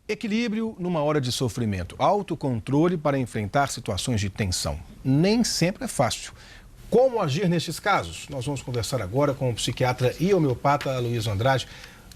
Equilíbrio numa hora de sofrimento, autocontrole para enfrentar situações de tensão. Nem sempre é fácil. Como agir nestes casos? Nós vamos conversar agora com o psiquiatra e homeopata Aloysio Andrade.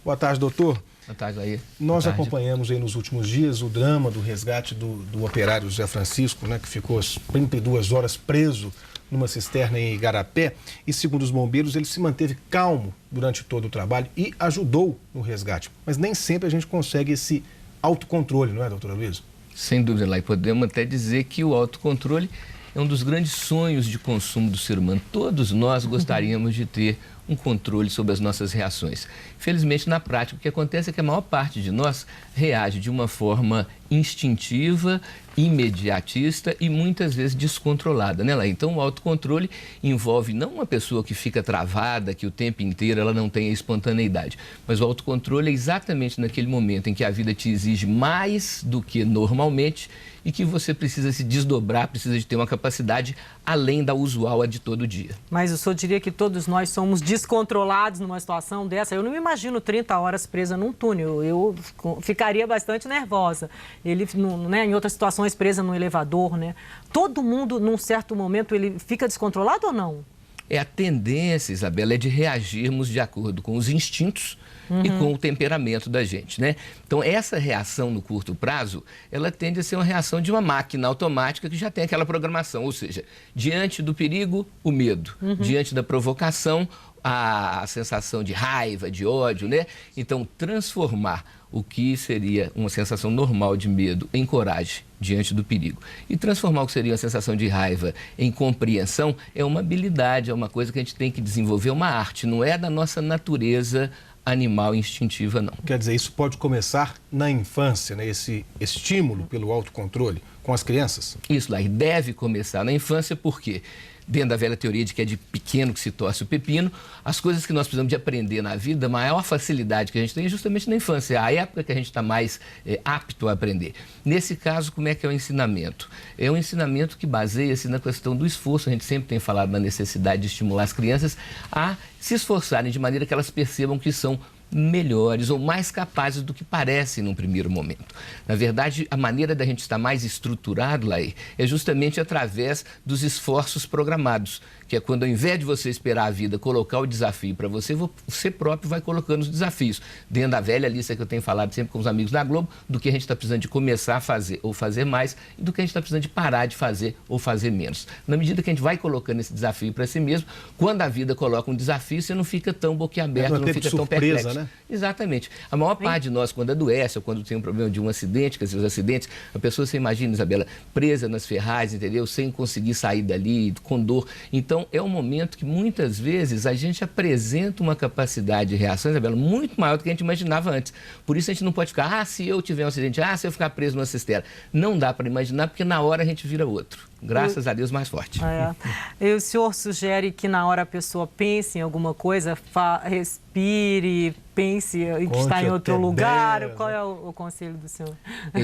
Boa tarde, doutor. Boa tarde, Laí. Nós acompanhamos aí nos últimos dias o drama do resgate do operário José Francisco, né, que ficou 32 horas preso numa cisterna em Igarapé. E, segundo os bombeiros, ele se manteve calmo durante todo o trabalho e ajudou no resgate. Mas nem sempre a gente consegue esse autocontrole, não é, doutor Aloysio? Sem dúvida, Laí. Podemos até dizer que o autocontrole é um dos grandes sonhos de consumo do ser humano. Todos nós gostaríamos de ter um controle sobre as nossas reações. Infelizmente, na prática, o que acontece é que a maior parte de nós reage de uma forma instintiva, imediatista e muitas vezes descontrolada, né, Laí? Então, o autocontrole envolve não uma pessoa que fica travada, que o tempo inteiro ela não tem a espontaneidade, mas o autocontrole é exatamente naquele momento em que a vida te exige mais do que normalmente e que você precisa se desdobrar, precisa de ter uma capacidade além da usual a de todo dia. Mas o senhor diria que todos nós somos descontrolados numa situação dessa? Eu não me imagino 30 horas presa num túnel, eu ficaria bastante nervosa. Ele, né, em outras situações, presa no elevador, né? Todo mundo, num certo momento, ele fica descontrolado ou não? A tendência, Isabela, é de reagirmos de acordo com os instintos e com o temperamento da gente, né? Então, essa reação no curto prazo, ela tende a ser uma reação de uma máquina automática que já tem aquela programação, ou seja, diante do perigo, o medo, diante da provocação, a sensação de raiva, de ódio, né? Então, transformar o que seria uma sensação normal de medo em coragem diante do perigo e transformar o que seria uma sensação de raiva em compreensão é uma habilidade, é uma coisa que a gente tem que desenvolver, uma arte, não é da nossa natureza animal instintiva, não. Quer dizer, isso pode começar na infância, né? Esse estímulo pelo autocontrole com as crianças? Isso, Laí, deve começar na infância, porque dentro da velha teoria de que é de pequeno que se torce o pepino, as coisas que nós precisamos de aprender na vida, a maior facilidade que a gente tem é justamente na infância, é a época que a gente está mais apto a aprender. Nesse caso, como é que é o ensinamento? É um ensinamento que baseia-se na questão do esforço. A gente sempre tem falado na necessidade de estimular as crianças a se esforçarem de maneira que elas percebam que são melhores ou mais capazes do que parecem num primeiro momento. Na verdade, a maneira da gente estar mais estruturado, Laí, é justamente através dos esforços programados, que é quando, ao invés de você esperar a vida colocar o desafio para você, você próprio vai colocando os desafios. Dentro da velha lista que eu tenho falado sempre com os amigos da Globo, do que a gente está precisando de começar a fazer ou fazer mais e do que a gente está precisando de parar de fazer ou fazer menos. Na medida que a gente vai colocando esse desafio para si mesmo, quando a vida coloca um desafio, você não fica tão boquiaberto, não fica tão perplexo. Né? Exatamente. A maior parte de nós, quando adoece ou quando tem um problema de um acidente, quer dizer, os acidentes, a pessoa, você imagina, Isabela, presa nas ferragens, entendeu? Sem conseguir sair dali, com dor. Então, é um momento que muitas vezes a gente apresenta uma capacidade de reação, Isabela, muito maior do que a gente imaginava antes. Por isso a gente não pode ficar, se eu tiver um acidente, se eu ficar preso numa cisterna. Não dá para imaginar, porque na hora a gente vira outro. Graças a Deus, mais forte. E o senhor sugere que na hora a pessoa pense em alguma coisa, respire, pense em que está em outro lugar? Qual é o conselho do senhor?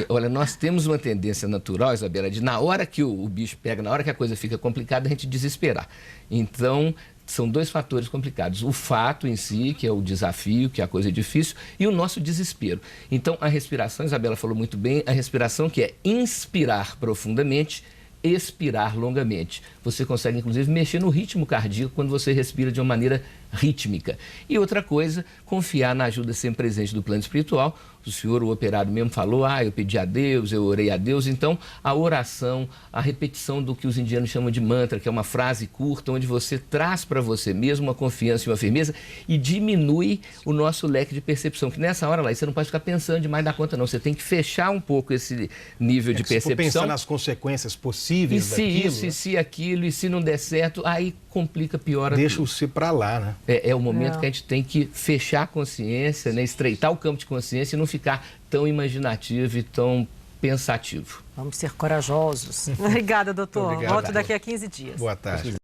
Olha, nós temos uma tendência natural, Isabela, de na hora que o bicho pega, na hora que a coisa fica complicada, a gente desesperar. Então, são dois fatores complicados. O fato em si, que é o desafio, que é a coisa difícil, e o nosso desespero. Então, a respiração, a Isabela falou muito bem, a respiração que é inspirar profundamente, expirar longamente. Você consegue, inclusive, mexer no ritmo cardíaco quando você respira de uma maneira rítmica. E outra coisa, confiar na ajuda sempre presente do plano espiritual. O senhor, o operário mesmo, falou, eu pedi a Deus, eu orei a Deus. Então, a oração, a repetição do que os indianos chamam de mantra, que é uma frase curta, onde você traz para você mesmo uma confiança e uma firmeza e diminui o nosso leque de percepção. Que nessa hora, Laí, você não pode ficar pensando demais da conta, não. Você tem que fechar um pouco esse nível de percepção. Se for pensar nas consequências possíveis daquilo... E se isso, e se aquilo, e se não der certo, aí complica, piora tudo. Deixa você para lá, né? É o momento que a gente tem que fechar a consciência, né? Estreitar o campo de consciência e não ficar tão imaginativo e tão pensativo. Vamos ser corajosos. Obrigada, doutor. Obrigado. Volto daqui a 15 dias. Boa tarde.